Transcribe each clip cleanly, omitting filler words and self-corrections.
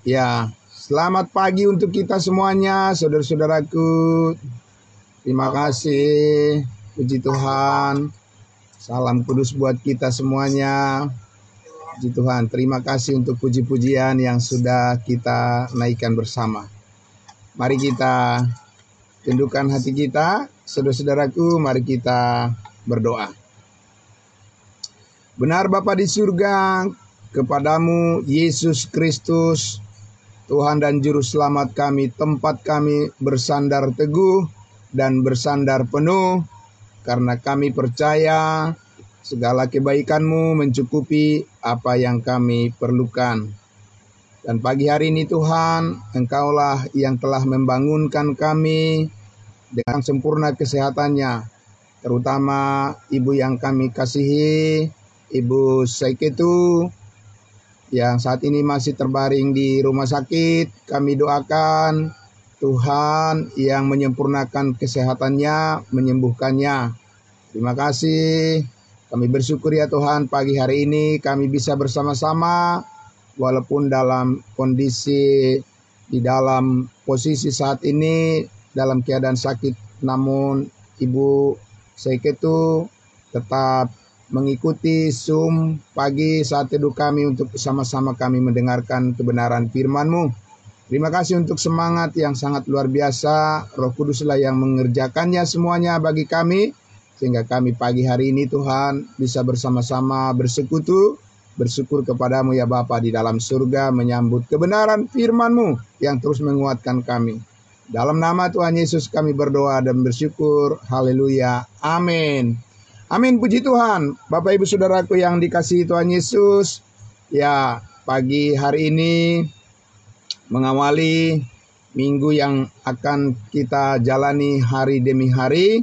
Ya, selamat pagi untuk kita semuanya, saudara-saudaraku. Terima kasih, puji Tuhan. Salam kudus buat kita semuanya. Puji Tuhan, terima kasih untuk puji-pujian yang sudah kita naikkan bersama. Mari kita tundukkan hati kita, saudara-saudaraku, mari kita berdoa. Benar Bapa di surga, kepadamu Yesus Kristus, Tuhan dan Juru Selamat kami, tempat kami bersandar teguh dan bersandar penuh, karena kami percaya segala kebaikan-Mu mencukupi apa yang kami perlukan. Dan pagi hari ini Tuhan, Engkaulah yang telah membangunkan kami dengan sempurna kesehatannya, terutama Ibu yang kami kasihi, Ibu Saiketu, yang saat ini masih terbaring di rumah sakit. Kami doakan Tuhan yang menyempurnakan kesehatannya, menyembuhkannya. Terima kasih. Kami bersyukur ya Tuhan, pagi hari ini kami bisa bersama-sama, walaupun dalam kondisi, di dalam posisi saat ini, dalam keadaan sakit, namun Ibu Saiketu tetap mengikuti Zoom pagi saat teduh kami untuk bersama-sama kami mendengarkan kebenaran firman-Mu. Terima kasih untuk semangat yang sangat luar biasa. Roh Kuduslah yang mengerjakannya semuanya bagi kami, sehingga kami pagi hari ini Tuhan bisa bersama-sama bersekutu, bersyukur kepadamu ya Bapa di dalam surga, menyambut kebenaran firman-Mu yang terus menguatkan kami. Dalam nama Tuhan Yesus kami berdoa dan bersyukur. Haleluya. Amin. Amin, puji Tuhan. Bapak Ibu Saudaraku yang dikasihi Tuhan Yesus, ya pagi hari ini mengawali minggu yang akan kita jalani hari demi hari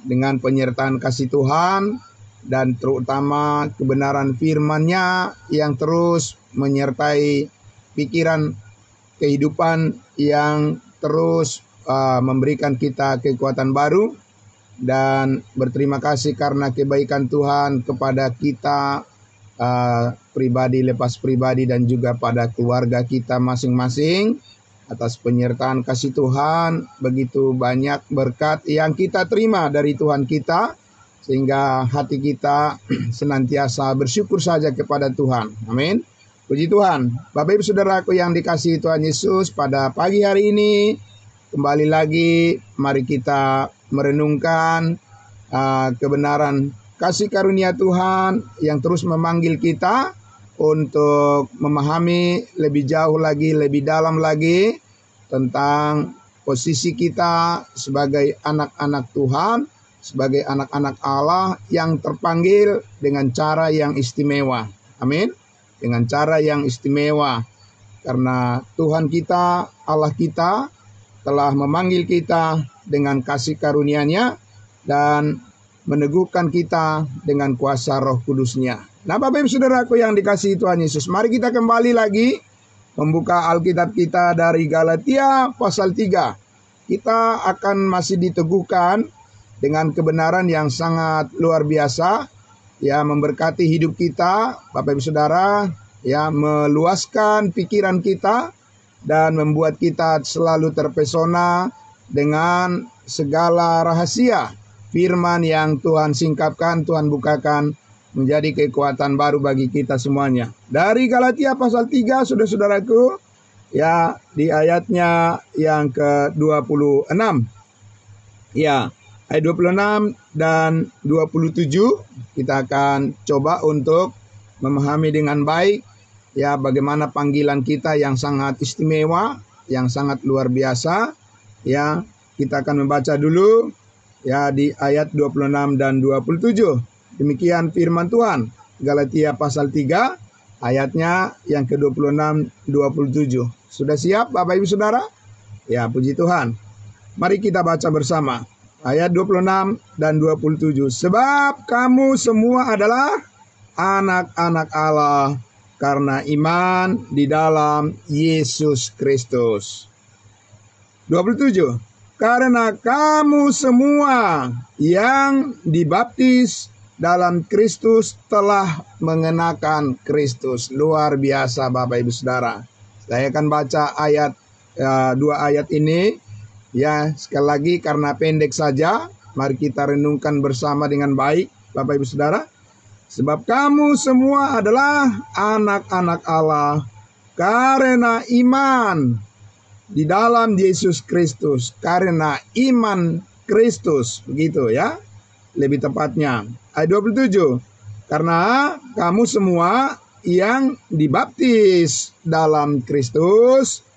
dengan penyertaan kasih Tuhan dan terutama kebenaran firman-Nya yang terus menyertai pikiran kehidupan yang terus memberikan kita kekuatan baru. Dan berterima kasih karena kebaikan Tuhan kepada kita pribadi lepas pribadi dan juga pada keluarga kita masing-masing. Atas penyertaan kasih Tuhan, begitu banyak berkat yang kita terima dari Tuhan kita, sehingga hati kita senantiasa bersyukur saja kepada Tuhan. Amin. Puji Tuhan. Bapak Ibu Saudaraku yang dikasihi Tuhan Yesus, pada pagi hari ini kembali lagi mari kita merenungkan kebenaran kasih karunia Tuhan yang terus memanggil kita untuk memahami lebih jauh lagi, lebih dalam lagi tentang posisi kita sebagai anak-anak Tuhan, sebagai anak-anak Allah yang terpanggil dengan cara yang istimewa. Amin. Dengan cara yang istimewa. Karena Tuhan kita, Allah kita telah memanggil kita dengan kasih karunia-Nya dan meneguhkan kita dengan kuasa Roh Kudus-Nya. Nah, Bapak Ibu Saudaraku yang dikasihi Tuhan Yesus, mari kita kembali lagi membuka Alkitab kita dari Galatia pasal 3. Kita akan masih diteguhkan dengan kebenaran yang sangat luar biasa, ya, memberkati hidup kita, Bapak Ibu Saudara, ya, meluaskan pikiran kita dan membuat kita selalu terpesona dengan segala rahasia firman yang Tuhan singkapkan, Tuhan bukakan menjadi kekuatan baru bagi kita semuanya. Dari Galatia pasal 3, saudara-saudaraku, ya, di ayatnya yang ke-26. Ya, ayat 26 dan 27 kita akan coba untuk memahami dengan baik, ya, bagaimana panggilan kita yang sangat istimewa, yang sangat luar biasa. Ya, kita akan membaca dulu ya di ayat 26 dan 27. Demikian firman Tuhan. Galatia pasal 3 ayatnya yang ke-26 27. Sudah siap Bapak Ibu Saudara? Ya, puji Tuhan. Mari kita baca bersama. Ayat 26 dan 27. Sebab kamu semua adalah anak-anak Allah karena iman di dalam Yesus Kristus. 27. Karena kamu semua yang dibaptis dalam Kristus telah mengenakan Kristus. Luar biasa Bapak Ibu Saudara. Saya akan baca dua ayat ini. Ya, sekali lagi karena pendek saja, mari kita renungkan bersama dengan baik, Bapak Ibu Saudara. Sebab kamu semua adalah anak-anak Allah karena iman di dalam Yesus Kristus, karena iman Kristus, begitu ya. Lebih tepatnya ayat 27. Karena kamu semua yang dibaptis dalam Kristus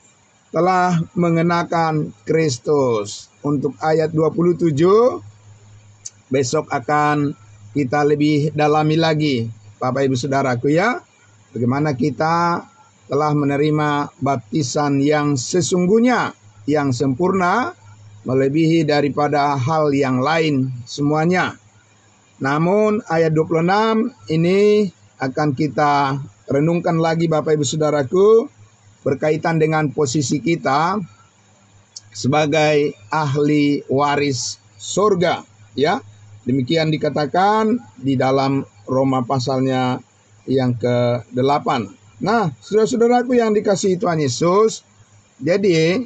telah mengenakan Kristus. Untuk ayat 27 besok akan kita lebih dalami lagi, Bapak Ibu Saudaraku ya. Bagaimana kita telah menerima baptisan yang sesungguhnya, yang sempurna, melebihi daripada hal yang lain semuanya. Namun ayat 26 ini akan kita renungkan lagi, Bapak Ibu Saudaraku, berkaitan dengan posisi kita sebagai ahli waris surga ya. Demikian dikatakan di dalam Roma pasalnya yang ke-8. Nah, saudara-saudaraku yang dikasihi Tuhan Yesus, jadi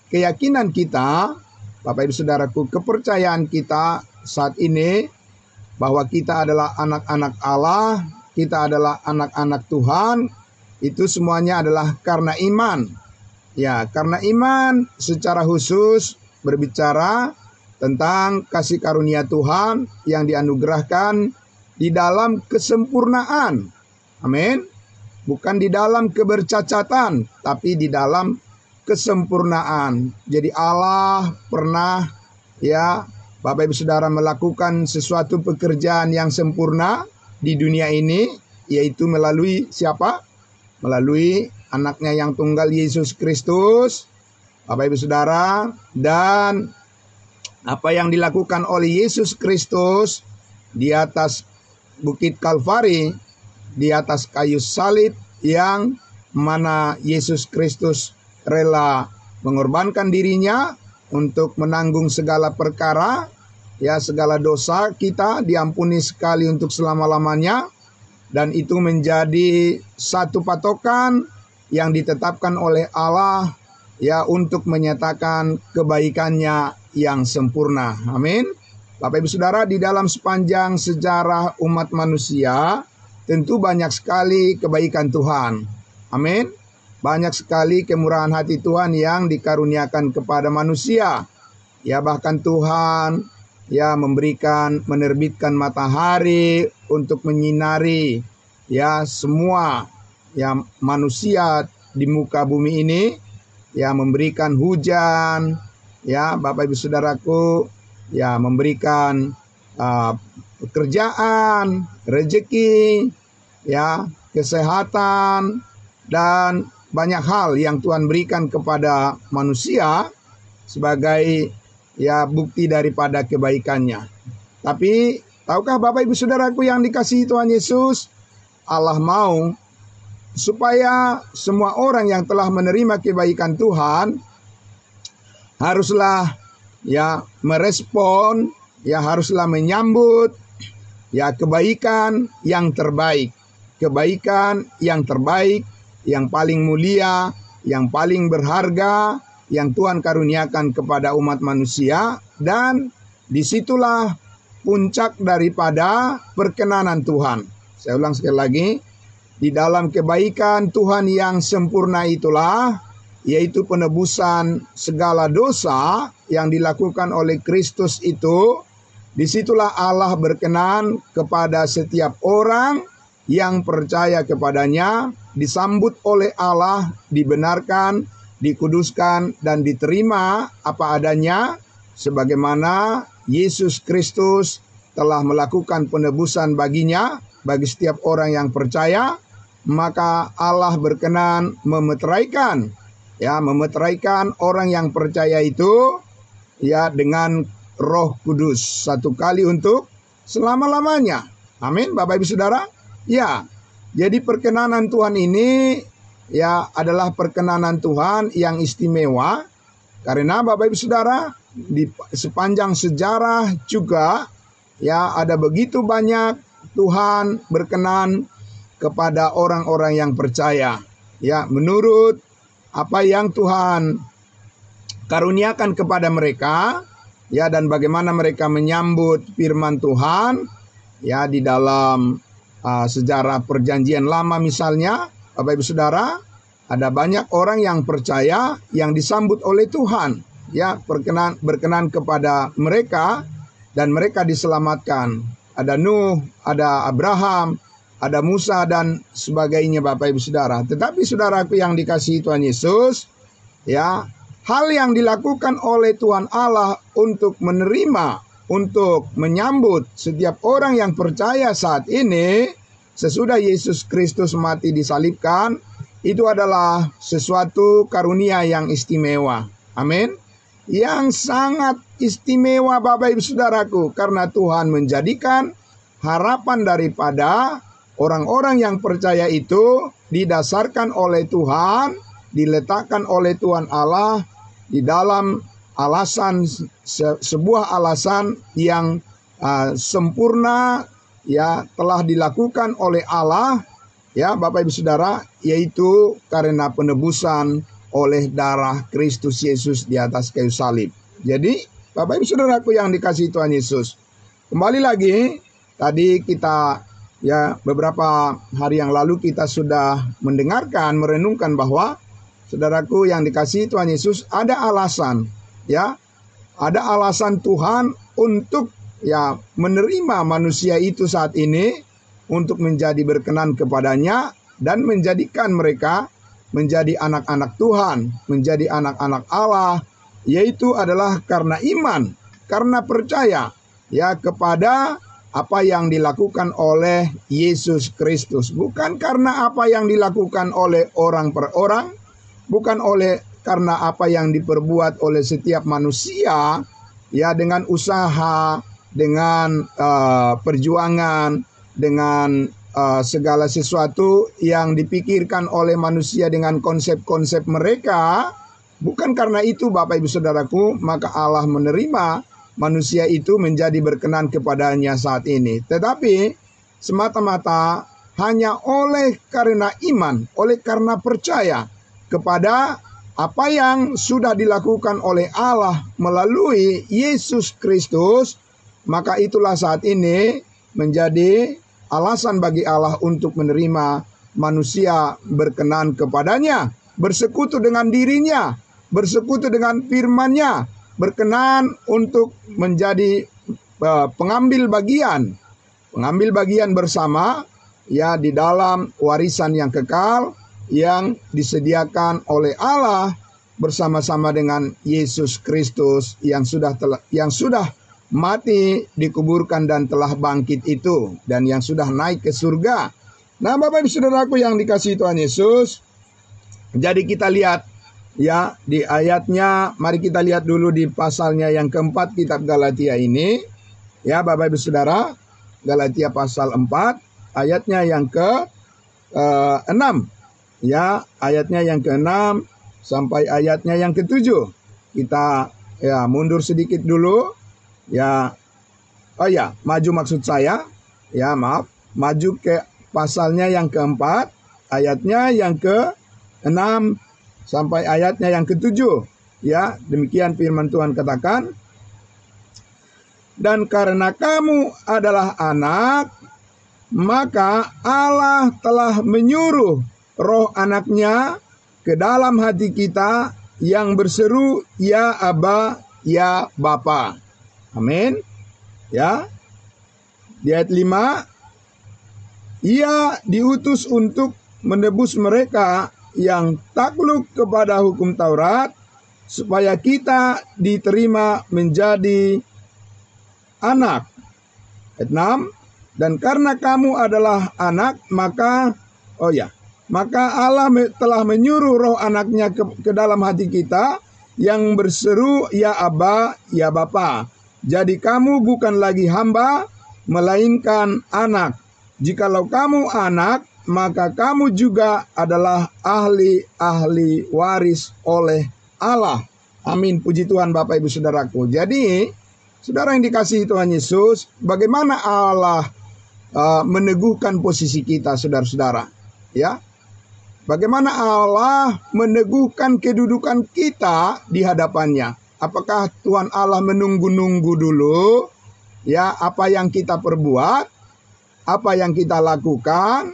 keyakinan kita, Bapak Ibu Saudaraku, kepercayaan kita saat ini bahwa kita adalah anak-anak Allah, kita adalah anak-anak Tuhan, itu semuanya adalah karena iman. Ya, karena iman secara khusus berbicara tentang kasih karunia Tuhan yang dianugerahkan di dalam kesempurnaan. Amin. Bukan di dalam kebercacatan, tapi di dalam kesempurnaan. Jadi Allah pernah ya, Bapak Ibu Saudara, melakukan sesuatu pekerjaan yang sempurna di dunia ini, yaitu melalui siapa? Melalui anaknya yang tunggal Yesus Kristus, Bapak Ibu Saudara. Dan apa yang dilakukan oleh Yesus Kristus di atas Bukit Kalvari, di atas kayu salib, yang mana Yesus Kristus rela mengorbankan dirinya untuk menanggung segala perkara, ya, segala dosa kita diampuni sekali untuk selama-lamanya. Dan itu menjadi satu patokan yang ditetapkan oleh Allah ya, untuk menyatakan kebaikannya yang sempurna. Amin. Bapak Ibu Saudara, di dalam sepanjang sejarah umat manusia tentu banyak sekali kebaikan Tuhan. Amin. Banyak sekali kemurahan hati Tuhan yang dikaruniakan kepada manusia. Ya, bahkan Tuhan ya menerbitkan matahari untuk menyinari ya semua ya manusia di muka bumi ini, ya memberikan hujan, ya Bapak Ibu Saudaraku, ya memberikan pekerjaan, rezeki, ya kesehatan, dan banyak hal yang Tuhan berikan kepada manusia sebagai ya bukti daripada kebaikannya. Tapi tahukah Bapak Ibu Saudaraku yang dikasihi Tuhan Yesus, Allah mau supaya semua orang yang telah menerima kebaikan Tuhan haruslah ya merespon, ya haruslah menyambut ya kebaikan yang terbaik. Kebaikan yang terbaik, yang paling mulia, yang paling berharga, yang Tuhan karuniakan kepada umat manusia. Dan disitulah puncak daripada perkenanan Tuhan. Saya ulang sekali lagi, di dalam kebaikan Tuhan yang sempurna itulah, yaitu penebusan segala dosa yang dilakukan oleh Kristus itu, disitulah Allah berkenan kepada setiap orang yang percaya kepadanya, disambut oleh Allah, dibenarkan, dikuduskan, dan diterima apa adanya, sebagaimana Yesus Kristus telah melakukan penebusan baginya, bagi setiap orang yang percaya. Maka Allah berkenan memeteraikan orang yang percaya itu ya dengan Roh Kudus satu kali untuk selama-lamanya. Amin, Bapak Ibu Saudara. Ya, jadi perkenanan Tuhan ini ya adalah perkenanan Tuhan yang istimewa, karena Bapak Ibu Saudara, di sepanjang sejarah juga ya ada begitu banyak Tuhan berkenan kepada orang-orang yang percaya. Ya, menurut apa yang Tuhan karuniakan kepada mereka, ya, dan bagaimana mereka menyambut firman Tuhan, ya, di dalam sejarah perjanjian lama misalnya, Bapak Ibu Saudara, ada banyak orang yang percaya yang disambut oleh Tuhan, ya, berkenan kepada mereka dan mereka diselamatkan. Ada Nuh, ada Abraham, ada Musa dan sebagainya, Bapak Ibu Saudara. Tetapi saudaraku yang dikasihi Tuhan Yesus, ya, hal yang dilakukan oleh Tuhan Allah untuk menerima, untuk menyambut setiap orang yang percaya saat ini, sesudah Yesus Kristus mati disalibkan, itu adalah sesuatu karunia yang istimewa. Amin. Yang sangat istimewa, Bapak Ibu Saudaraku, karena Tuhan menjadikan harapan daripada orang-orang yang percaya itu didasarkan oleh Tuhan, diletakkan oleh Tuhan Allah di dalam alasan, sebuah alasan yang sempurna, ya, telah dilakukan oleh Allah, ya, Bapak Ibu Saudara, yaitu karena penebusan oleh darah Kristus Yesus di atas kayu salib. Jadi Bapak Ibu Saudaraku yang dikasihi Tuhan Yesus, kembali lagi tadi kita, ya, beberapa hari yang lalu kita sudah mendengarkan, merenungkan bahwa saudaraku yang dikasihi Tuhan Yesus, ada alasan, ya, ada alasan Tuhan untuk, ya, menerima manusia itu saat ini untuk menjadi berkenan kepadanya dan menjadikan mereka menjadi anak-anak Tuhan, menjadi anak-anak Allah, yaitu adalah karena iman, karena percaya, ya, kepada apa yang dilakukan oleh Yesus Kristus. Bukan karena apa yang dilakukan oleh orang per orang, bukan karena apa yang diperbuat oleh setiap manusia, ya, dengan usaha, dengan perjuangan, dengan segala sesuatu yang dipikirkan oleh manusia dengan konsep-konsep mereka. Bukan karena itu, Bapak Ibu Saudaraku, maka Allah menerima manusia itu menjadi berkenan kepadanya saat ini. Tetapi semata-mata hanya oleh karena iman, oleh karena percaya kepada apa yang sudah dilakukan oleh Allah melalui Yesus Kristus, maka itulah saat ini menjadi alasan bagi Allah untuk menerima manusia berkenan kepadanya, bersekutu dengan dirinya, bersekutu dengan firman-Nya, berkenan untuk menjadi pengambil bagian bersama, ya, di dalam warisan yang kekal yang disediakan oleh Allah bersama-sama dengan Yesus Kristus yang sudah mati, dikuburkan dan telah bangkit itu, dan yang sudah naik ke surga. Nah, Bapak Ibu Saudaraku yang dikasihi Tuhan Yesus, jadi kita lihat, ya, di ayatnya, mari kita lihat dulu di pasalnya yang keempat kitab Galatia ini, ya, Bapak Ibu Saudara, Galatia pasal 4, ayatnya yang ke-6, ya, ayatnya yang ke-6 sampai ayatnya yang ke-7. Kita, ya, mundur sedikit dulu. Ya, oh ya, maju maksud saya, ya, maaf, maju ke pasalnya yang keempat, ayatnya yang ke-6 sampai ayatnya yang ke-7. Ya, demikian firman Tuhan katakan, dan karena kamu adalah anak, maka Allah telah menyuruh roh anaknya ke dalam hati kita yang berseru, ya Aba, ya Bapa. Amin. Ya. Di ayat 5, Ia diutus untuk menebus mereka yang takluk kepada hukum Taurat, supaya kita diterima menjadi anak. Ayat 6, dan karena kamu adalah anak, maka Allah telah menyuruh roh anaknya ke dalam hati kita yang berseru, ya Aba, ya Bapa. Jadi kamu bukan lagi hamba, melainkan anak. Jikalau kamu anak, maka kamu juga adalah ahli waris oleh Allah. Amin. Puji Tuhan Bapak Ibu Saudaraku. Jadi, saudara yang dikasihi Tuhan Yesus, bagaimana Allah meneguhkan posisi kita, saudara-saudara? Ya, Bagaimana Allah meneguhkan kedudukan kita di hadapannya? Apakah Tuhan Allah menunggu-nunggu dulu ya apa yang kita perbuat, apa yang kita lakukan?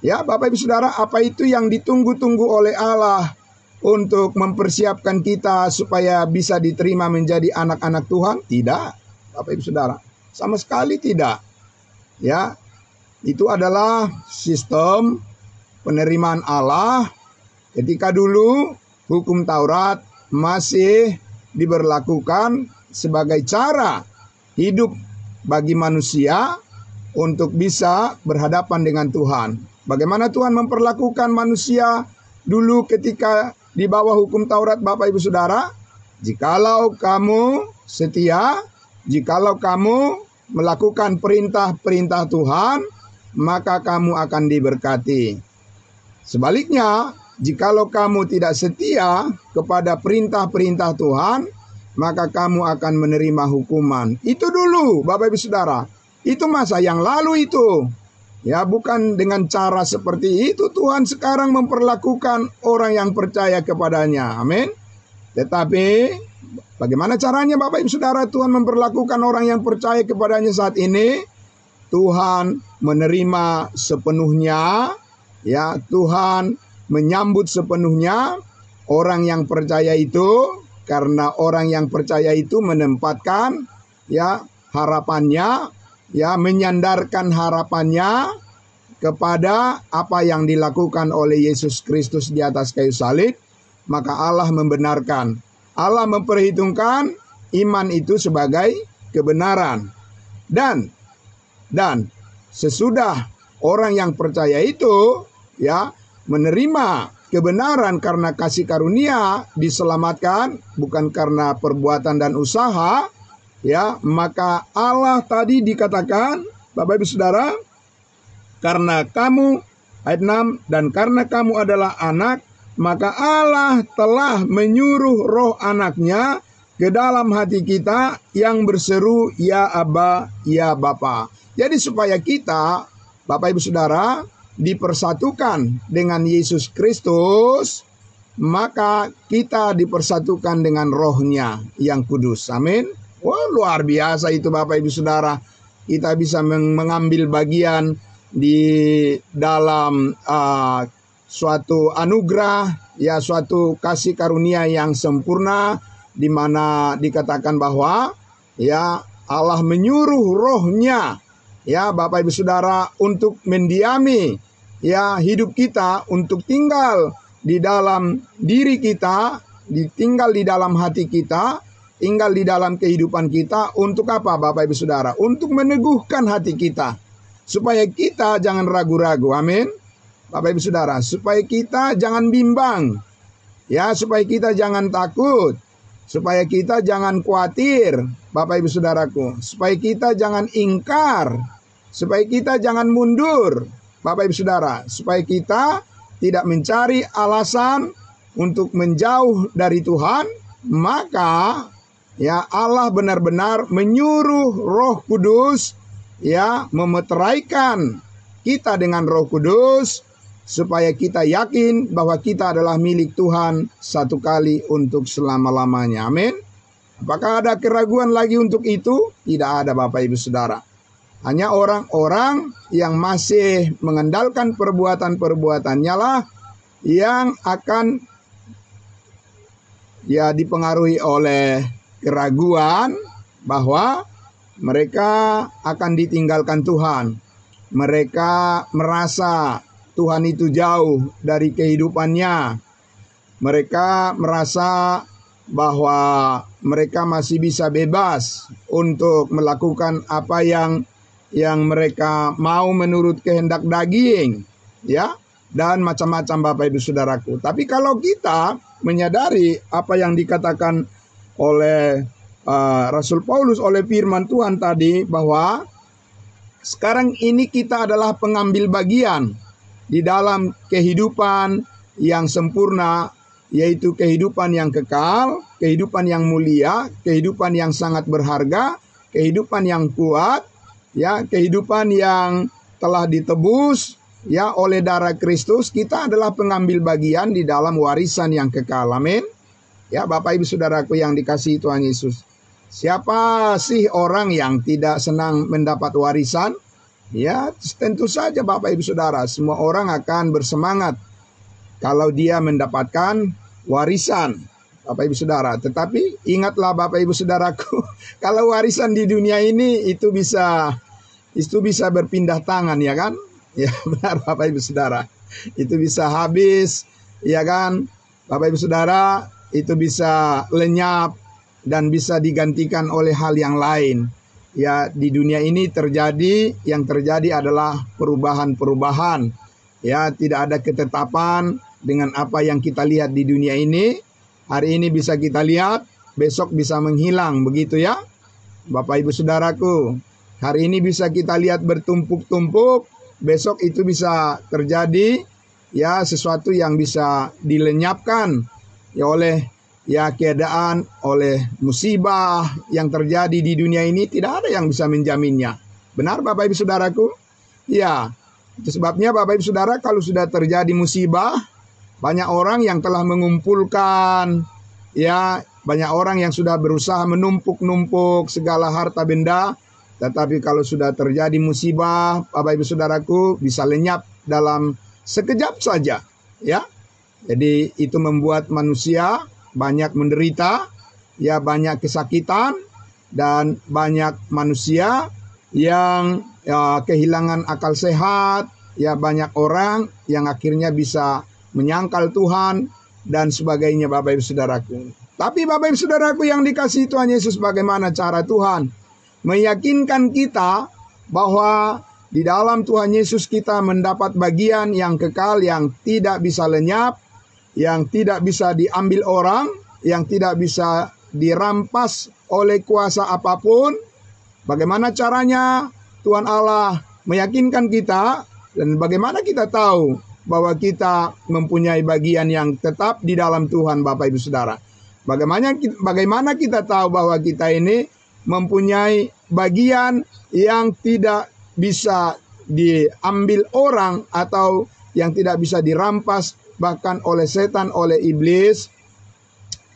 Ya, Bapak Ibu Saudara, apa itu yang ditunggu-tunggu oleh Allah untuk mempersiapkan kita supaya bisa diterima menjadi anak-anak Tuhan? Tidak, Bapak Ibu Saudara. Sama sekali tidak. Ya, itu adalah sistem penerimaan Allah ketika dulu hukum Taurat masih diberlakukan sebagai cara hidup bagi manusia untuk bisa berhadapan dengan Tuhan. Bagaimana Tuhan memperlakukan manusia dulu ketika di bawah hukum Taurat, Bapak Ibu Saudara? Jikalau kamu setia, jikalau kamu melakukan perintah-perintah Tuhan, maka kamu akan diberkati. Sebaliknya, jikalau kamu tidak setia kepada perintah-perintah Tuhan, maka kamu akan menerima hukuman. Itu dulu, Bapak Ibu Saudara. Itu masa yang lalu itu. Ya, bukan dengan cara seperti itu Tuhan sekarang memperlakukan orang yang percaya kepadanya. Amin. Tetapi bagaimana caranya Bapak Ibu Saudara Tuhan memperlakukan orang yang percaya kepadanya saat ini? Tuhan menerima sepenuhnya. Ya, Tuhan menyambut sepenuhnya orang yang percaya itu, karena orang yang percaya itu menempatkan ya harapannya, ya menyandarkan harapannya kepada apa yang dilakukan oleh Yesus Kristus di atas kayu salib, maka Allah membenarkan. Allah memperhitungkan iman itu sebagai kebenaran. Dan sesudah orang yang percaya itu ya menerima kebenaran karena kasih karunia, diselamatkan bukan karena perbuatan dan usaha, ya, maka Allah tadi dikatakan, Bapak Ibu Saudara, karena kamu, ayat 6, dan karena kamu adalah anak, maka Allah telah menyuruh roh anaknya ke dalam hati kita yang berseru, ya Aba, ya Bapa. Jadi supaya kita, Bapak Ibu Saudara, dipersatukan dengan Yesus Kristus, maka kita dipersatukan dengan rohnya yang kudus. Amin. Wah, luar biasa itu Bapak Ibu Saudara. Kita bisa mengambil bagian di dalam suatu anugerah, ya suatu kasih karunia yang sempurna, di mana dikatakan bahwa ya Allah menyuruh rohnya, ya Bapak Ibu Saudara, untuk mendiami ya hidup kita, untuk tinggal di dalam diri kita, tinggal di dalam hati kita, tinggal di dalam kehidupan kita. Untuk apa Bapak Ibu Saudara? Untuk meneguhkan hati kita, supaya kita jangan ragu-ragu. Amin. Bapak Ibu Saudara, supaya kita jangan bimbang, ya, supaya kita jangan takut, supaya kita jangan khawatir, Bapak Ibu Saudaraku, supaya kita jangan ingkar, supaya kita jangan mundur, Bapak Ibu Saudara, supaya kita tidak mencari alasan untuk menjauh dari Tuhan. Maka ya Allah benar-benar menyuruh Roh Kudus, ya, memeteraikan kita dengan Roh Kudus, supaya kita yakin bahwa kita adalah milik Tuhan satu kali untuk selama-lamanya. Amin. Apakah ada keraguan lagi untuk itu? Tidak ada Bapak Ibu Saudara. Hanya orang-orang yang masih mengandalkan perbuatan-perbuatannya lah yang akan ya dipengaruhi oleh keraguan bahwa mereka akan ditinggalkan Tuhan. Mereka merasa Tuhan itu jauh dari kehidupannya. Mereka merasa bahwa mereka masih bisa bebas untuk melakukan apa yang mereka mau menurut kehendak daging, ya, dan macam-macam Bapak Ibu Saudaraku. Tapi kalau kita menyadari apa yang dikatakan oleh Rasul Paulus, oleh firman Tuhan tadi, bahwa sekarang ini kita adalah pengambil bagian di dalam kehidupan yang sempurna, yaitu kehidupan yang kekal, kehidupan yang mulia, kehidupan yang sangat berharga, kehidupan yang kuat, ya, kehidupan yang telah ditebus, ya oleh darah Kristus, kita adalah pengambil bagian di dalam warisan yang kekal. Amin. Ya, Bapak Ibu Saudaraku yang dikasihi Tuhan Yesus. Siapa sih orang yang tidak senang mendapat warisan? Ya, tentu saja Bapak Ibu Saudara, semua orang akan bersemangat kalau dia mendapatkan warisan, Bapak Ibu Saudara. Tetapi ingatlah Bapak Ibu Saudaraku, kalau warisan di dunia ini itu bisa berpindah tangan, ya kan? Ya, benar Bapak Ibu Saudara. Itu bisa habis, ya kan? Bapak Ibu Saudara, itu bisa lenyap dan bisa digantikan oleh hal yang lain. Ya, di dunia ini yang terjadi adalah perubahan-perubahan. Ya, tidak ada ketetapan dengan apa yang kita lihat di dunia ini. Hari ini bisa kita lihat, besok bisa menghilang, begitu ya. Bapak Ibu Saudaraku, hari ini bisa kita lihat bertumpuk-tumpuk, besok itu bisa terjadi ya sesuatu yang bisa dilenyapkan ya oleh keadaan, oleh musibah yang terjadi di dunia ini. Tidak ada yang bisa menjaminnya. Benar Bapak Ibu Saudaraku? Ya, itu sebabnya Bapak Ibu Saudara, kalau sudah terjadi musibah, banyak orang yang telah mengumpulkan, ya, banyak orang yang sudah berusaha menumpuk-numpuk segala harta benda. Tetapi kalau sudah terjadi musibah, Bapak Ibu Saudaraku, bisa lenyap dalam sekejap saja. Ya, jadi itu membuat manusia banyak menderita, ya, banyak kesakitan, dan banyak manusia yang kehilangan akal sehat, ya, banyak orang yang akhirnya bisa menyangkal Tuhan dan sebagainya Bapak Ibu Saudaraku. Tapi Bapak Ibu Saudaraku yang dikasihi Tuhan Yesus, bagaimana cara Tuhan meyakinkan kita bahwa di dalam Tuhan Yesus kita mendapat bagian yang kekal, yang tidak bisa lenyap, yang tidak bisa diambil orang, yang tidak bisa dirampas oleh kuasa apapun. Bagaimana caranya Tuhan Allah meyakinkan kita, dan bagaimana kita tahu bahwa kita mempunyai bagian yang tetap di dalam Tuhan, Bapak Ibu Saudara? Bagaimana kita tahu bahwa kita ini mempunyai bagian yang tidak bisa diambil orang atau yang tidak bisa dirampas bahkan oleh setan, oleh iblis,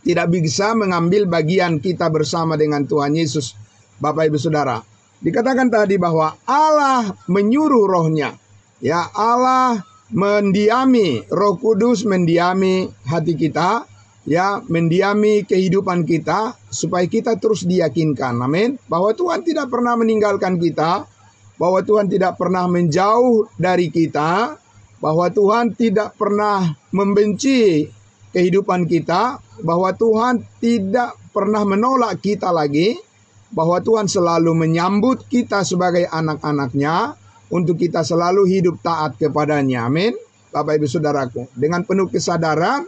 tidak bisa mengambil bagian kita bersama dengan Tuhan Yesus, Bapak Ibu Saudara? Dikatakan tadi bahwa Allah menyuruh rohnya, ya, Allah mendiami, Roh Kudus mendiami hati kita, ya, mendiami kehidupan kita, supaya kita terus diyakinkan, amin, bahwa Tuhan tidak pernah meninggalkan kita, bahwa Tuhan tidak pernah menjauh dari kita, bahwa Tuhan tidak pernah membenci kehidupan kita, bahwa Tuhan tidak pernah menolak kita lagi, bahwa Tuhan selalu menyambut kita sebagai anak-anaknya, untuk kita selalu hidup taat kepadanya. Amin. Bapak Ibu Saudaraku, dengan penuh kesadaran,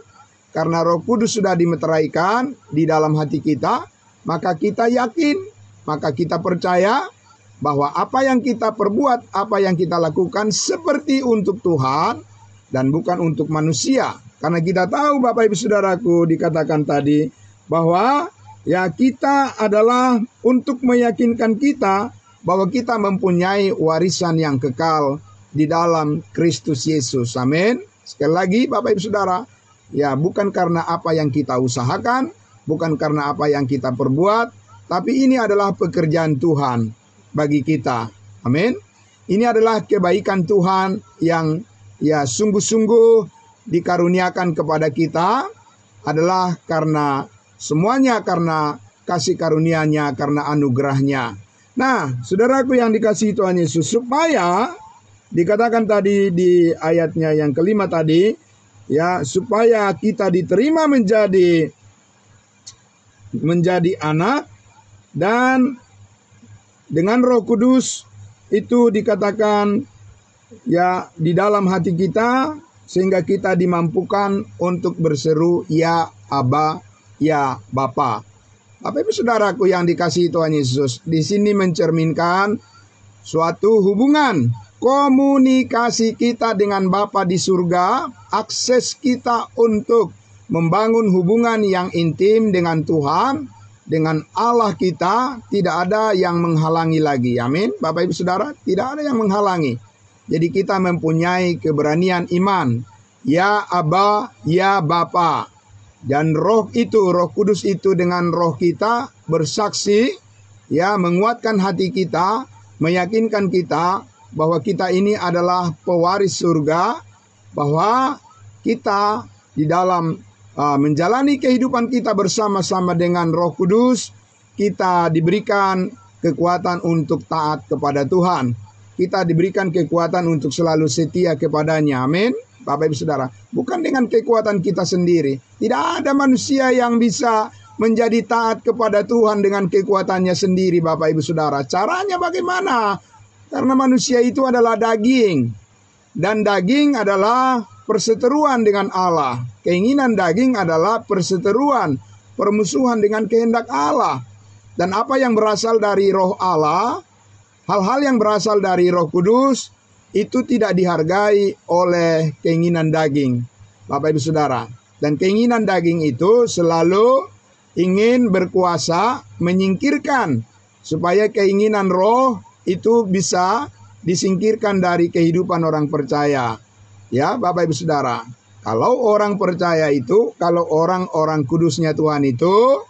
karena Roh Kudus sudah dimeteraikan di dalam hati kita, maka kita yakin, maka kita percaya bahwa apa yang kita perbuat, apa yang kita lakukan seperti untuk Tuhan dan bukan untuk manusia. Karena kita tahu Bapak Ibu Saudaraku, dikatakan tadi bahwa ya kita adalah untuk meyakinkan kita bahwa kita mempunyai warisan yang kekal di dalam Kristus Yesus. Amin. Sekali lagi Bapak Ibu Saudara, ya, bukan karena apa yang kita usahakan, bukan karena apa yang kita perbuat, tapi ini adalah pekerjaan Tuhan bagi kita. Amin. Ini adalah kebaikan Tuhan yang ya sungguh-sungguh dikaruniakan kepada kita, adalah karena semuanya karena kasih karunia-Nya, karena anugerah-Nya. Nah, saudaraku yang dikasihi Tuhan Yesus, supaya dikatakan tadi di ayatnya yang kelima tadi, ya, supaya kita diterima menjadi anak, dan dengan Roh Kudus itu dikatakan ya di dalam hati kita, sehingga kita dimampukan untuk berseru ya Aba, ya Bapa. Bapak Ibu Saudaraku yang dikasihi Tuhan Yesus, di sini mencerminkan suatu hubungan, komunikasi kita dengan Bapa di surga, akses kita untuk membangun hubungan yang intim dengan Tuhan, dengan Allah kita, tidak ada yang menghalangi lagi. Amin. Bapak Ibu Saudara, tidak ada yang menghalangi. Jadi kita mempunyai keberanian iman. Ya Aba, ya Bapa. Dan Roh itu, Roh Kudus itu dengan roh kita bersaksi, ya, menguatkan hati kita, meyakinkan kita bahwa kita ini adalah pewaris surga, bahwa kita di dalam menjalani kehidupan kita bersama-sama dengan Roh Kudus, kita diberikan kekuatan untuk taat kepada Tuhan. Kita diberikan kekuatan untuk selalu setia kepadanya. Amin. Bapak Ibu Saudara, bukan dengan kekuatan kita sendiri. Tidak ada manusia yang bisa menjadi taat kepada Tuhan dengan kekuatannya sendiri, Bapak Ibu Saudara. Caranya bagaimana? Karena manusia itu adalah daging. Dan daging adalah perseteruan dengan Allah. Keinginan daging adalah perseteruan, permusuhan dengan kehendak Allah. Dan apa yang berasal dari roh Allah, hal-hal yang berasal dari Roh Kudus, itu tidak dihargai oleh keinginan daging, Bapak Ibu Saudara. Dan keinginan daging itu selalu ingin berkuasa menyingkirkan, supaya keinginan roh itu bisa disingkirkan dari kehidupan orang percaya. Ya Bapak Ibu Saudara, kalau orang percaya itu, kalau orang-orang kudusnya Tuhan itu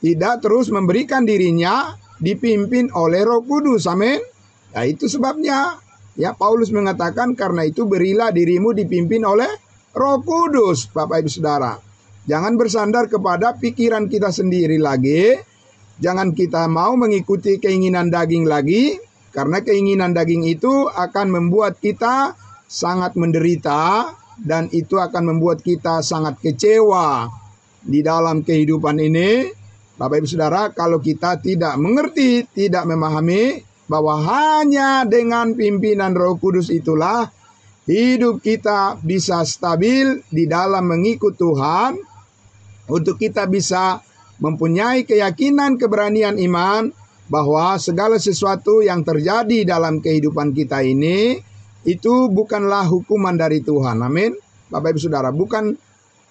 tidak terus memberikan dirinya dipimpin oleh Roh Kudus. Amin. Nah, itu sebabnya ya Paulus mengatakan, karena itu berilah dirimu dipimpin oleh Roh Kudus. Bapak Ibu Saudara, jangan bersandar kepada pikiran kita sendiri lagi. Jangan kita mau mengikuti keinginan daging lagi, karena keinginan daging itu akan membuat kita sangat menderita, dan itu akan membuat kita sangat kecewa di dalam kehidupan ini. Bapak Ibu Saudara, kalau kita tidak mengerti, tidak memahami bahwa hanya dengan pimpinan Roh Kudus itulah hidup kita bisa stabil di dalam mengikut Tuhan, untuk kita bisa mempunyai keyakinan, keberanian iman bahwa segala sesuatu yang terjadi dalam kehidupan kita ini itu bukanlah hukuman dari Tuhan. Amin. Bapak Ibu Saudara, bukan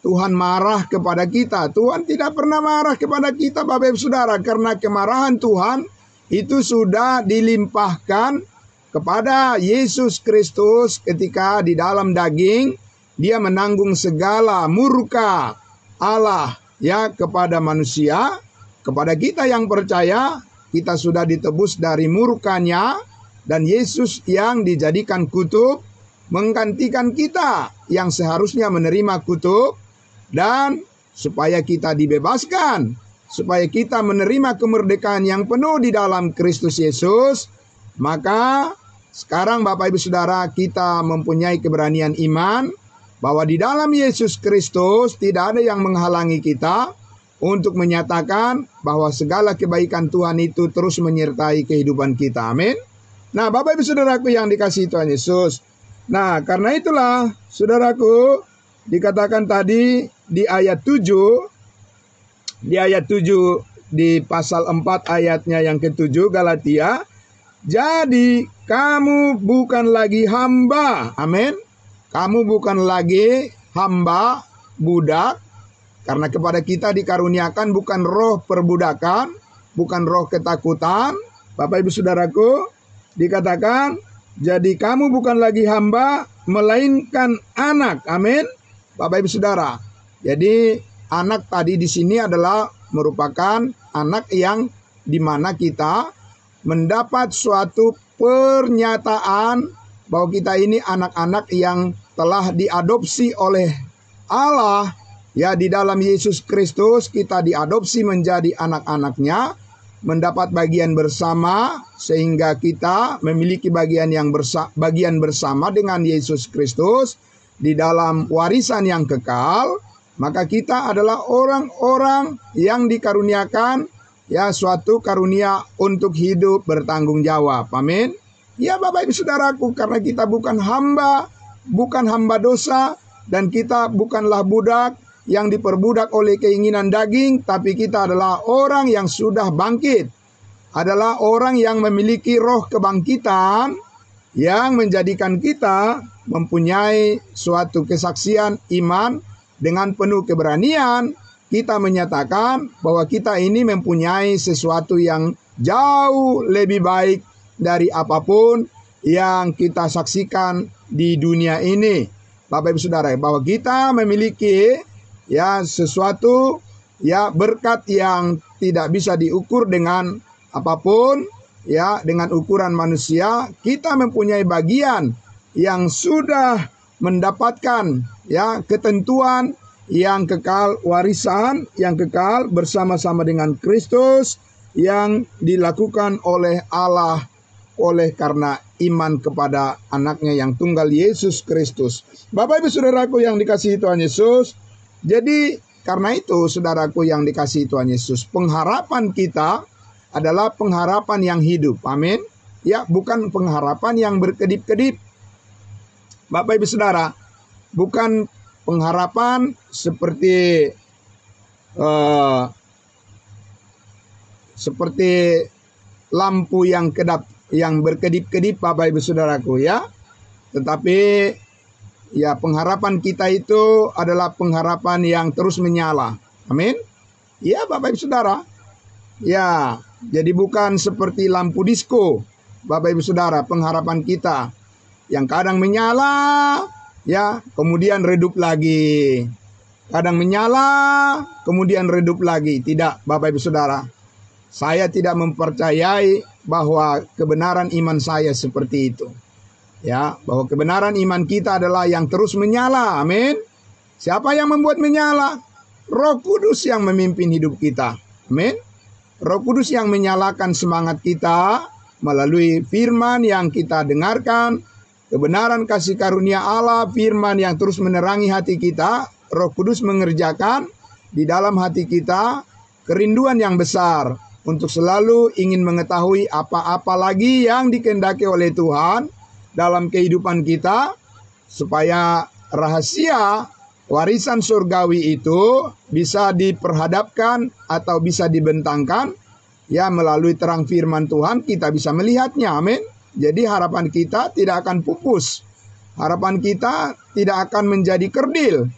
Tuhan marah kepada kita. Tuhan tidak pernah marah kepada kita, Bapak Ibu Saudara, karena kemarahan Tuhan itu sudah dilimpahkan kepada Yesus Kristus ketika di dalam daging dia menanggung segala murka Allah ya kepada manusia. Kepada kita yang percaya, kita sudah ditebus dari murkanya, dan Yesus yang dijadikan kutuk menggantikan kita yang seharusnya menerima kutuk, dan supaya kita dibebaskan, supaya kita menerima kemerdekaan yang penuh di dalam Kristus Yesus. Maka sekarang Bapak Ibu Saudara, kita mempunyai keberanian iman bahwa di dalam Yesus Kristus tidak ada yang menghalangi kita untuk menyatakan bahwa segala kebaikan Tuhan itu terus menyertai kehidupan kita. Amin. Nah, Bapak Ibu Saudaraku yang dikasihi Tuhan Yesus, nah karena itulah saudaraku, dikatakan tadi di ayat 7, di pasal 4 ayatnya yang ke-7 Galatia, jadi kamu bukan lagi hamba. Amin. Kamu bukan lagi hamba, budak, karena kepada kita dikaruniakan bukan roh perbudakan, bukan roh ketakutan. Bapak Ibu Saudaraku, dikatakan jadi kamu bukan lagi hamba, melainkan anak. Amin. Bapak Ibu Saudara, jadi anak tadi di sini adalah merupakan anak yang dimana kita mendapat suatu pernyataan bahwa kita ini anak-anak yang telah diadopsi oleh Allah. Ya, di dalam Yesus Kristus kita diadopsi menjadi anak-anaknya, mendapat bagian bersama, sehingga kita memiliki bagian bersama dengan Yesus Kristus di dalam warisan yang kekal. Maka kita adalah orang-orang yang dikaruniakan ya suatu karunia untuk hidup bertanggung jawab. Amin. Ya Bapak Ibu Saudaraku, karena kita bukan hamba dosa, dan kita bukanlah budak yang diperbudak oleh keinginan daging, tapi kita adalah orang yang sudah bangkit, adalah orang yang memiliki roh kebangkitan yang menjadikan kita mempunyai suatu kesaksian iman. Dengan penuh keberanian kita menyatakan bahwa kita ini mempunyai sesuatu yang jauh lebih baik dari apapun yang kita saksikan di dunia ini, Bapak Ibu Saudara, bahwa kita memiliki ya sesuatu ya berkat yang tidak bisa diukur dengan apapun ya, dengan ukuran manusia. Kita mempunyai bagian yang sudah mendapatkan ya ketentuan yang kekal, warisan yang kekal bersama-sama dengan Kristus yang dilakukan oleh Allah oleh karena iman kepada anaknya yang tunggal Yesus Kristus. Bapak Ibu Saudaraku yang dikasihi Tuhan Yesus, jadi karena itu saudaraku yang dikasihi Tuhan Yesus, pengharapan kita adalah pengharapan yang hidup. Amin. Ya, bukan pengharapan yang berkedip-kedip. Bapak Ibu Saudara, bukan pengharapan seperti lampu yang kedap, yang berkedip-kedip, Bapak Ibu Saudaraku ya. Tetapi ya, pengharapan kita itu adalah pengharapan yang terus menyala. Amin. Ya, Bapak Ibu Saudara. Ya, jadi bukan seperti lampu disko, Bapak Ibu Saudara, pengharapan kita yang kadang menyala, ya, kemudian redup lagi. Kadang menyala, kemudian redup lagi. Tidak, Bapak Ibu Saudara. Saya tidak mempercayai bahwa kebenaran iman saya seperti itu. Ya, bahwa kebenaran iman kita adalah yang terus menyala. Amin. Siapa yang membuat menyala? Roh Kudus yang memimpin hidup kita. Amin. Roh Kudus yang menyalakan semangat kita melalui firman yang kita dengarkan, kebenaran kasih karunia Allah, firman yang terus menerangi hati kita. Roh Kudus mengerjakan di dalam hati kita kerinduan yang besar untuk selalu ingin mengetahui apa-apa lagi yang dikehendaki oleh Tuhan dalam kehidupan kita, supaya rahasia warisan surgawi itu bisa diperhadapkan atau bisa dibentangkan ya melalui terang firman Tuhan, kita bisa melihatnya. Amin. Jadi harapan kita tidak akan pupus. Harapan kita tidak akan menjadi kerdil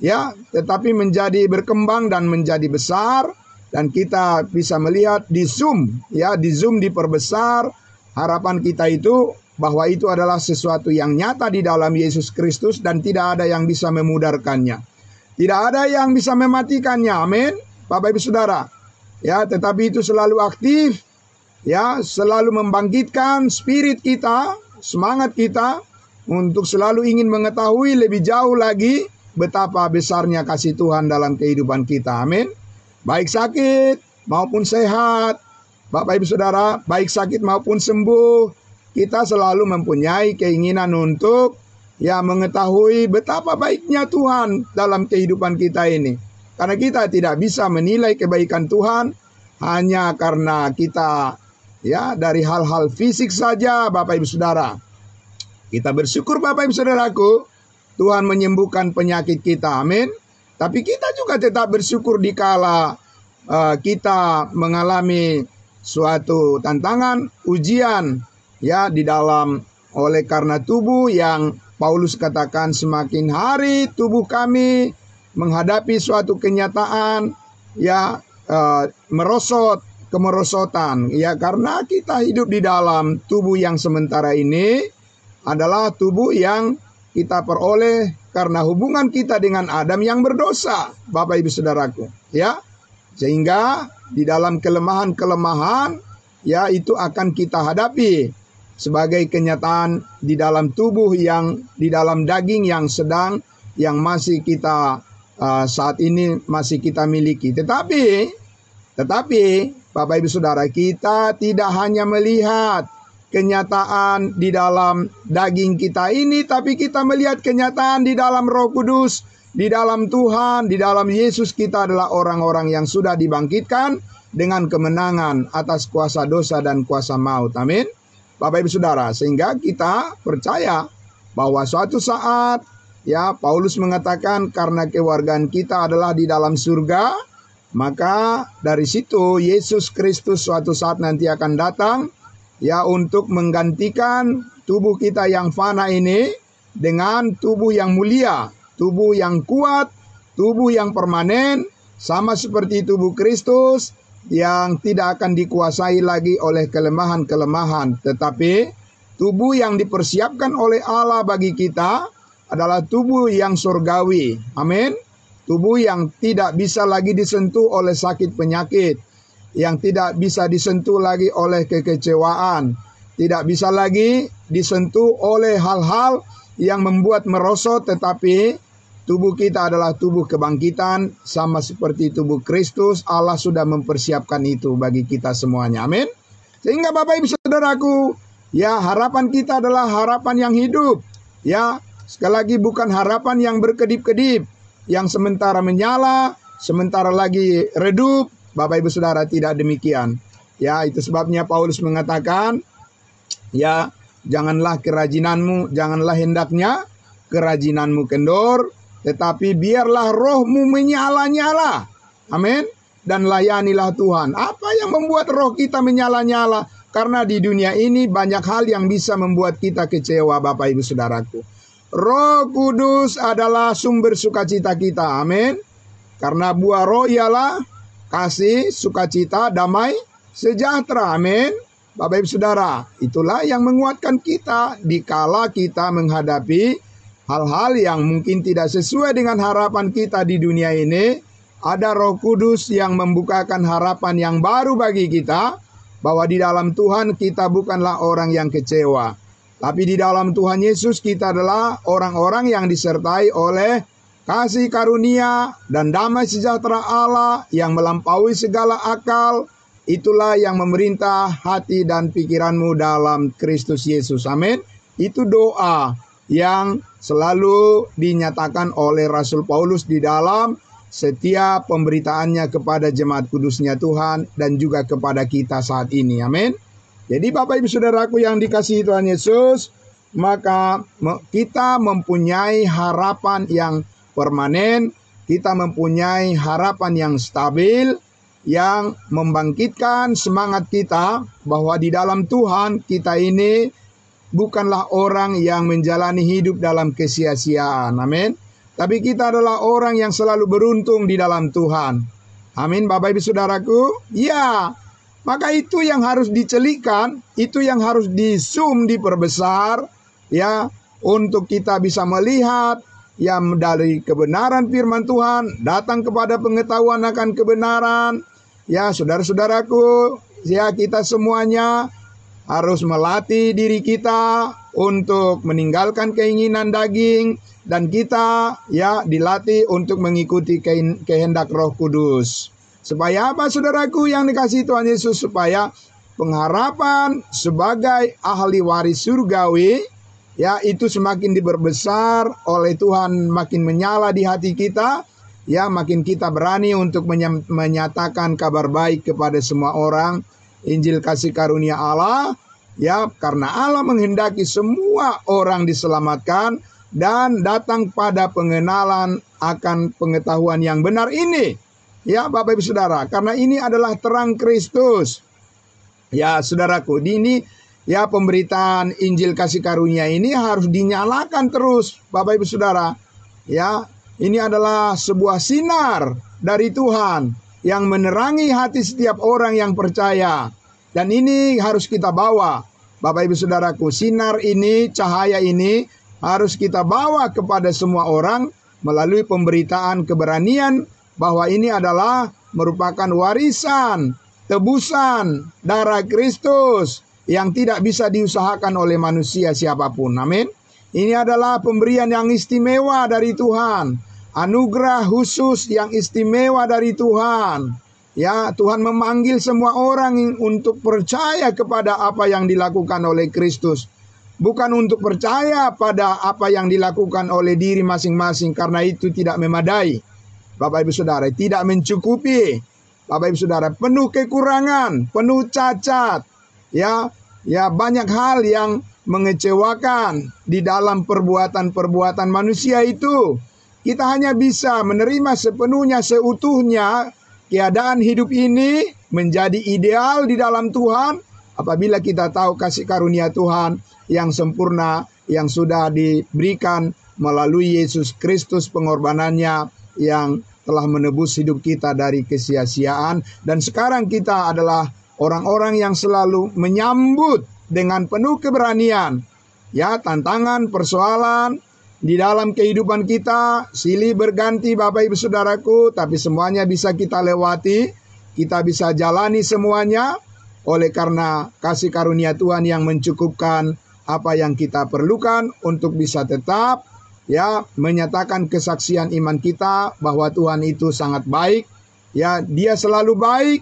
ya, tetapi menjadi berkembang dan menjadi besar, dan kita bisa melihat di zoom ya, di zoom diperbesar harapan kita itu, bahwa itu adalah sesuatu yang nyata di dalam Yesus Kristus dan tidak ada yang bisa memudarkannya. Tidak ada yang bisa mematikannya. Amin. Bapak Ibu Saudara. Ya, tetapi itu selalu aktif. Ya, selalu membangkitkan spirit kita, semangat kita untuk selalu ingin mengetahui lebih jauh lagi betapa besarnya kasih Tuhan dalam kehidupan kita. Amin. Baik sakit maupun sehat, Bapak Ibu Saudara, baik sakit maupun sembuh, kita selalu mempunyai keinginan untuk ya mengetahui betapa baiknya Tuhan dalam kehidupan kita ini. Karena kita tidak bisa menilai kebaikan Tuhan hanya karena kita ya dari hal-hal fisik saja, Bapak Ibu Saudara. Kita bersyukur Bapak Ibu Saudaraku, Tuhan menyembuhkan penyakit kita. Amin. Tapi kita juga tetap bersyukur dikala kita mengalami suatu tantangan, ujian ya di dalam, oleh karena tubuh yang Paulus katakan semakin hari tubuh kami menghadapi suatu kenyataan ya merosot, kemerosotan ya, karena kita hidup di dalam tubuh yang sementara ini adalah tubuh yang kita peroleh karena hubungan kita dengan Adam yang berdosa, Bapak Ibu Saudaraku ya. Sehingga di dalam kelemahan-kelemahan ya itu akan kita hadapi sebagai kenyataan di dalam tubuh yang di dalam daging yang sedang, yang masih kita saat ini masih kita miliki. Tetapi Bapak Ibu Saudara, kita tidak hanya melihat kenyataan di dalam daging kita ini, tapi kita melihat kenyataan di dalam Roh Kudus, di dalam Tuhan, di dalam Yesus. Kita adalah orang-orang yang sudah dibangkitkan dengan kemenangan atas kuasa dosa dan kuasa maut. Amin. Bapak Ibu Saudara, sehingga kita percaya bahwa suatu saat ya Paulus mengatakan karena kewargaan kita adalah di dalam surga, maka dari situ Yesus Kristus suatu saat nanti akan datang ya untuk menggantikan tubuh kita yang fana ini dengan tubuh yang mulia, tubuh yang kuat, tubuh yang permanen, sama seperti tubuh Kristus yang tidak akan dikuasai lagi oleh kelemahan-kelemahan, tetapi tubuh yang dipersiapkan oleh Allah bagi kita adalah tubuh yang surgawi. Amin. Tubuh yang tidak bisa lagi disentuh oleh sakit penyakit, yang tidak bisa disentuh lagi oleh kekecewaan, tidak bisa lagi disentuh oleh hal-hal yang membuat merosot, tetapi tubuh kita adalah tubuh kebangkitan, sama seperti tubuh Kristus. Allah sudah mempersiapkan itu bagi kita semuanya. Amin. Sehingga Bapak Ibu Saudaraku, ya, harapan kita adalah harapan yang hidup. Ya, sekali lagi bukan harapan yang berkedip-kedip, yang sementara menyala, sementara lagi redup. Bapak Ibu Saudara, tidak demikian. Ya, itu sebabnya Paulus mengatakan, ya, janganlah kerajinanmu, janganlah hendaknya kerajinanmu kendor, tetapi biarlah rohmu menyala-nyala. Amin. Dan layanilah Tuhan. Apa yang membuat roh kita menyala-nyala? Karena di dunia ini banyak hal yang bisa membuat kita kecewa, Bapak Ibu Saudaraku. Roh Kudus adalah sumber sukacita kita. Amin. Karena buah roh ialah kasih, sukacita, damai, sejahtera. Amin. Bapak Ibu Saudara, itulah yang menguatkan kita dikala kita menghadapi hal-hal yang mungkin tidak sesuai dengan harapan kita di dunia ini. Ada Roh Kudus yang membukakan harapan yang baru bagi kita, bahwa di dalam Tuhan kita bukanlah orang yang kecewa, tapi di dalam Tuhan Yesus kita adalah orang-orang yang disertai oleh kasih karunia dan damai sejahtera Allah yang melampaui segala akal. Itulah yang memerintah hati dan pikiranmu dalam Kristus Yesus. Amin. Itu doa yang selalu dinyatakan oleh Rasul Paulus di dalam setiap pemberitaannya kepada jemaat kudusnya Tuhan dan juga kepada kita saat ini. Amin. Jadi Bapak Ibu Saudaraku yang dikasihi Tuhan Yesus, maka kita mempunyai harapan yang permanen, kita mempunyai harapan yang stabil, yang membangkitkan semangat kita bahwa di dalam Tuhan kita ini bukanlah orang yang menjalani hidup dalam kesia-siaan. Amin. Tapi kita adalah orang yang selalu beruntung di dalam Tuhan. Amin, Bapak Ibu Saudaraku. Ya, maka itu yang harus dicelikan, itu yang harus di-zoom, diperbesar, ya, untuk kita bisa melihat yang dari kebenaran firman Tuhan, datang kepada pengetahuan akan kebenaran. Ya, saudara-saudaraku, ya, kita semuanya harus melatih diri kita untuk meninggalkan keinginan daging, dan kita, ya, dilatih untuk mengikuti kehendak Roh Kudus. Supaya apa, saudaraku yang dikasihi Tuhan Yesus? Supaya pengharapan sebagai ahli waris surgawi, ya, itu semakin diperbesar oleh Tuhan, makin menyala di hati kita, ya, makin kita berani untuk menyatakan kabar baik kepada semua orang, Injil kasih karunia Allah, ya, karena Allah menghendaki semua orang diselamatkan dan datang pada pengenalan akan pengetahuan yang benar ini. Ya, Bapak Ibu Saudara, karena ini adalah terang Kristus. Ya, saudaraku, ini, ya, pemberitaan Injil kasih karunia ini harus dinyalakan terus, Bapak Ibu Saudara. Ya, ini adalah sebuah sinar dari Tuhan yang menerangi hati setiap orang yang percaya. Dan ini harus kita bawa, Bapak Ibu Saudaraku. Sinar ini, cahaya ini harus kita bawa kepada semua orang melalui pemberitaan keberanian bahwa ini adalah merupakan warisan, tebusan darah Kristus yang tidak bisa diusahakan oleh manusia siapapun. Amin. Ini adalah pemberian yang istimewa dari Tuhan, anugerah khusus yang istimewa dari Tuhan. Ya, Tuhan memanggil semua orang untuk percaya kepada apa yang dilakukan oleh Kristus. Bukan untuk percaya pada apa yang dilakukan oleh diri masing-masing, karena itu tidak memadai. Bapak Ibu Saudara, tidak mencukupi. Bapak Ibu Saudara, penuh kekurangan, penuh cacat. Ya, banyak hal yang mengecewakan di dalam perbuatan-perbuatan manusia itu. Kita hanya bisa menerima sepenuhnya, seutuhnya keadaan hidup ini menjadi ideal di dalam Tuhan apabila kita tahu kasih karunia Tuhan yang sempurna yang sudah diberikan melalui Yesus Kristus, pengorbanannya yang telah menebus hidup kita dari kesia-siaan. Dan sekarang kita adalah orang-orang yang selalu menyambut dengan penuh keberanian. Ya, tantangan, persoalan di dalam kehidupan kita silih berganti Bapak Ibu Saudaraku, tapi semuanya bisa kita lewati, kita bisa jalani semuanya oleh karena kasih karunia Tuhan yang mencukupkan apa yang kita perlukan untuk bisa tetap ya menyatakan kesaksian iman kita bahwa Tuhan itu sangat baik. Ya, Dia selalu baik.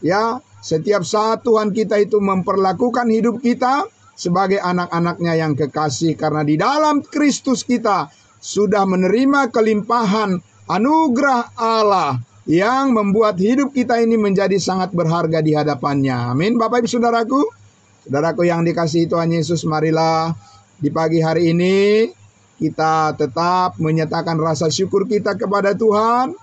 Ya, setiap saat Tuhan kita itu memperlakukan hidup kita sebagai anak-anaknya yang kekasih, karena di dalam Kristus kita sudah menerima kelimpahan anugerah Allah yang membuat hidup kita ini menjadi sangat berharga di hadapannya. Amin. Bapak Ibu Saudaraku, saudaraku yang dikasihi Tuhan Yesus, marilah di pagi hari ini kita tetap menyatakan rasa syukur kita kepada Tuhan,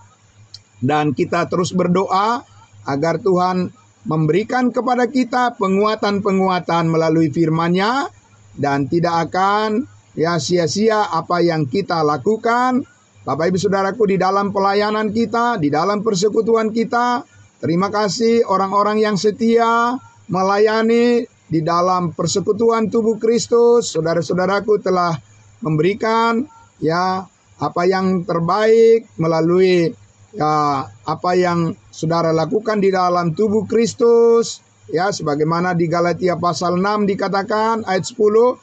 dan kita terus berdoa agar Tuhan memberikan kepada kita penguatan-penguatan melalui firman-Nya, dan tidak akan ya sia-sia apa yang kita lakukan. Bapak Ibu Saudaraku, di dalam pelayanan kita, di dalam persekutuan kita, terima kasih orang-orang yang setia melayani di dalam persekutuan tubuh Kristus. Saudara-saudaraku telah memberikan ya apa yang terbaik melalui ya apa yang saudara lakukan di dalam tubuh Kristus, ya sebagaimana di Galatia pasal 6 dikatakan ayat 10,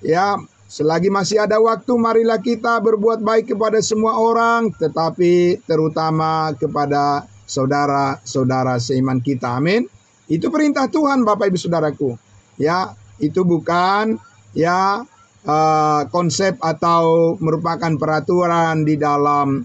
ya selagi masih ada waktu marilah kita berbuat baik kepada semua orang, tetapi terutama kepada saudara-saudara seiman kita. Amin. Itu perintah Tuhan Bapak Ibu Saudaraku. Ya, itu bukan ya konsep atau merupakan peraturan di dalam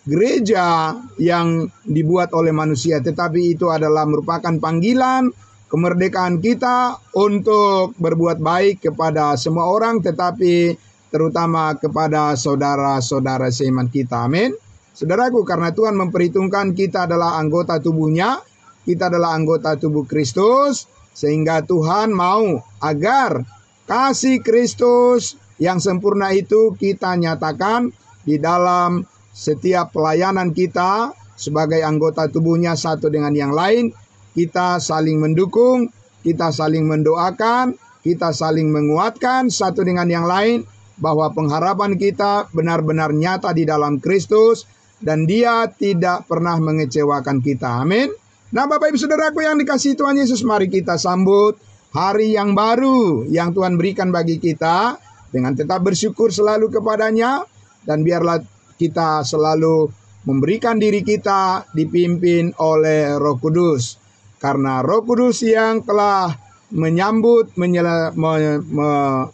gereja yang dibuat oleh manusia, tetapi itu adalah merupakan panggilan kemerdekaan kita untuk berbuat baik kepada semua orang, tetapi terutama kepada saudara-saudara seiman kita. Amin. Saudaraku, karena Tuhan memperhitungkan kita adalah anggota tubuhnya, kita adalah anggota tubuh Kristus, sehingga Tuhan mau agar kasih Kristus yang sempurna itu kita nyatakan di dalam setiap pelayanan kita sebagai anggota tubuhnya satu dengan yang lain. Kita saling mendukung, kita saling mendoakan, kita saling menguatkan satu dengan yang lain, bahwa pengharapan kita benar-benar nyata di dalam Kristus dan Dia tidak pernah mengecewakan kita. Amin. Nah, Bapak Ibu Saudaraku yang dikasihi Tuhan Yesus, mari kita sambut hari yang baru yang Tuhan berikan bagi kita dengan tetap bersyukur selalu kepadanya, dan biarlah kita selalu memberikan diri kita dipimpin oleh Roh Kudus. Karena Roh Kudus yang telah menyambut,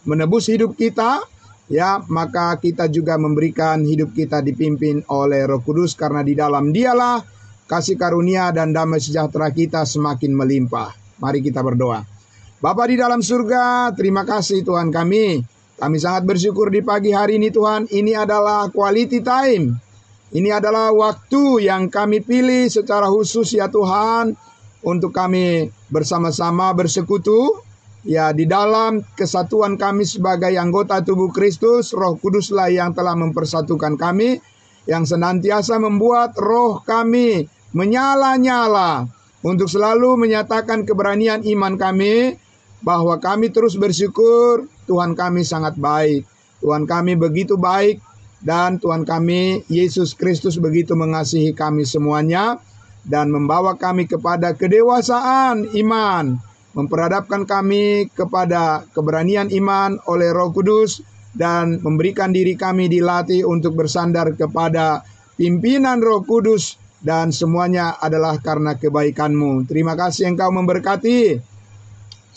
menebus hidup kita, ya, maka kita juga memberikan hidup kita dipimpin oleh Roh Kudus, karena di dalam Dialah kasih karunia dan damai sejahtera kita semakin melimpah. Mari kita berdoa. Bapa di dalam surga, terima kasih Tuhan kami. Kami sangat bersyukur di pagi hari ini Tuhan. Ini adalah quality time. Ini adalah waktu yang kami pilih secara khusus ya Tuhan, untuk kami bersama-sama bersekutu ya di dalam kesatuan kami sebagai anggota tubuh Kristus. Roh Kuduslah yang telah mempersatukan kami, yang senantiasa membuat roh kami menyala-nyala untuk selalu menyatakan keberanian iman kami, bahwa kami terus bersyukur Tuhan kami sangat baik. Tuhan kami begitu baik, dan Tuhan kami Yesus Kristus begitu mengasihi kami semuanya, dan membawa kami kepada kedewasaan iman, memperhadapkan kami kepada keberanian iman oleh Roh Kudus, dan memberikan diri kami dilatih untuk bersandar kepada pimpinan Roh Kudus, dan semuanya adalah karena kebaikan-Mu. Terima kasih Engkau memberkati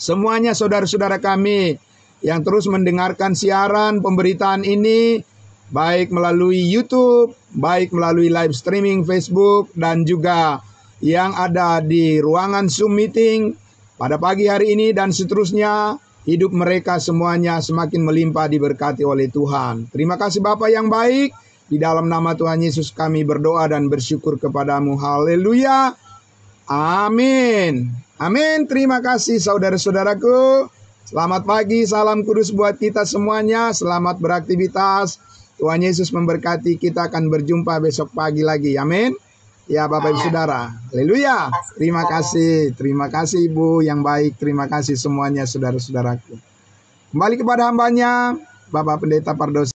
semuanya saudara-saudara kami yang terus mendengarkan siaran pemberitaan ini, baik melalui YouTube, baik melalui live streaming Facebook, dan juga yang ada di ruangan Zoom meeting pada pagi hari ini dan seterusnya. Hidup mereka semuanya semakin melimpah diberkati oleh Tuhan. Terima kasih Bapa yang baik. Di dalam nama Tuhan Yesus kami berdoa dan bersyukur kepadamu. Haleluya. Amin. Amin. Terima kasih saudara-saudaraku. Selamat pagi, salam kudus buat kita semuanya. Selamat beraktivitas. Tuhan Yesus memberkati. Kita akan berjumpa besok pagi lagi. Amin. Ya Bapak Ibu Saudara. Haleluya. Terima kasih Ibu yang baik. Terima kasih semuanya saudara-saudaraku. Kembali kepada hambanya, Bapak Pendeta Pardos.